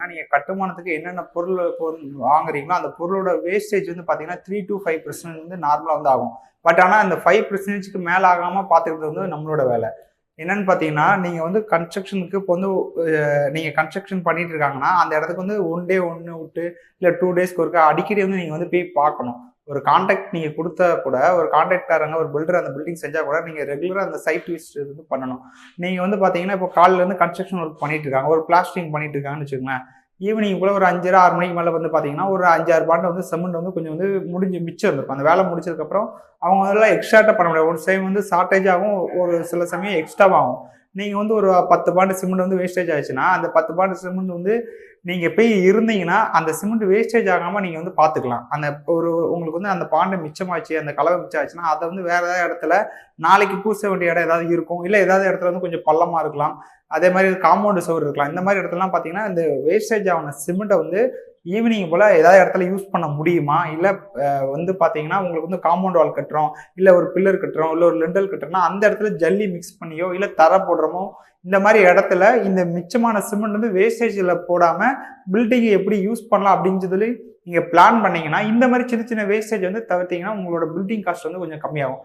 பார்த்தீங்கன்னா, நீங்க கட்டுமானத்துக்கு என்னென்ன பொருள் வாங்குறீங்களோ, அந்த பொருளோட வேஸ்டேஜ் வந்து பார்த்தீங்கன்னா 3 to 5% வந்து நார்மலா வந்து ஆகும். பட் ஆனா அந்த 5%க்கு மேல ஆகாம பார்த்துக்கிறது வந்து நம்மளோட வேலை. என்னன்னு பார்த்தீங்கன்னா, நீங்க வந்து கன்ஸ்ட்ரக்ஷனுக்கு இப்போ வந்து நீங்க கன்ஸ்ட்ரக்ஷன் பண்ணிட்டு இருக்காங்கன்னா, அந்த இடத்துக்கு வந்து 1 டே 1 விட்டு, இல்ல 2 டேஸ்க்கு ஒருக்கா அடிக்கடி வந்து நீங்க வந்து போய் பார்க்கணும். ஒரு கான்ட்ராக்ட் நீங்க குடுத்தா கூட, ஒரு கான்ட்ராக்ட்காரங்க, ஒரு பில்டர் அந்த பில்டிங் செஞ்சா கூட, நீங்க ரெகுலரா அந்த சைட் விசிட் வந்து பண்ணணும். நீங்க வந்து பார்த்தீங்கன்னா, இப்போ காலைல இருந்து கன்ஸ்ட்ரக்ஷன் ஒர்க் பண்ணிட்டு இருக்காங்க. ஒரு பிளாஸ்டரிங் பண்ணிட்டு இருக்காங்கன்னு வச்சுக்கோங்களேன். ஈவினிங் போல ஒரு 5:30, 6 மணிக்கு மேல வந்து பார்த்தீங்கன்னா, ஒரு 5, 6 பாண்ட வந்து சிமெண்ட் வந்து கொஞ்சம் வந்து மிச்சம் இருந்திருக்கும். அந்த வேலை முடிச்சதுக்கப்புறம் அவங்க அதெல்லாம் எக்ஸ்ட்ராட்டா பண்ண முடியாது. ஒரு டைம் வந்து ஷார்டேஜ் ஆகும். ஒரு சில சமயம் எக்ஸ்ட்ராவாகும். நீங்க வந்து ஒரு 10 பாண்டு சிமெண்ட் வந்து வேஸ்டேஜ் ஆயிடுச்சுன்னா, அந்த 10 பாண்டு சிமெண்ட் வந்து நீங்க போய் இருந்தீங்கன்னா, அந்த சிமெண்ட் வேஸ்டேஜ் ஆகாம நீங்க வந்து பார்த்துக்கலாம். அந்த ஒரு உங்களுக்கு வந்து அந்த பாண்டு மிச்சமாச்சு, அந்த கலவை மிச்சம் ஆச்சுன்னா, அத வந்து வேற ஏதாவது இடத்துல நாளைக்கு பூச வேண்டிய இடம் ஏதாவது இருக்கும். இல்ல ஏதாவது இடத்துல வந்து கொஞ்சம் பள்ளமா இருக்கலாம். அதே மாரி காம்பவுண்ட் சுவர் இருக்கலாம். இந்த மாரி இடத்துலலாம் பார்த்தீங்கன்னா, இந்த வேஸ்டேஜ் ஆன சிமெண்ட்ட வந்து ஈவினிங் போல ஏதாவது இடத்துல யூஸ் பண்ண முடியுமா? இல்ல வந்து பார்த்தீங்கன்னா, உங்களுக்கு வந்து காம்பவுண்ட் வால் கட்டுறோம், இல்ல ஒரு பில்லர் கட்டுறோம், இல்ல ஒரு லிண்டல் கட்டுறோம்னா, அந்த இடத்துல ஜல்லி மிக்ஸ் பண்ணியோ, இல்ல தரை போடுறோமோ, இந்த மாரி இடத்துல இந்த மிச்சமான சிமெண்ட் வந்து வேஸ்டேஜ்ல போடாம பில்டிங் எப்படி யூஸ் பண்ணலாம் அப்படின்னு சொல்லி நீங்க பிளான் பண்ணீங்கன்னா, இந்த மாரி சின்ன சின்ன வேஸ்டேஜ் வந்து தவிர்த்தீங்கன்னா, உங்களோட பில்டிங் காஸ்ட் வந்து கொஞ்சம் கம்மியாகும்.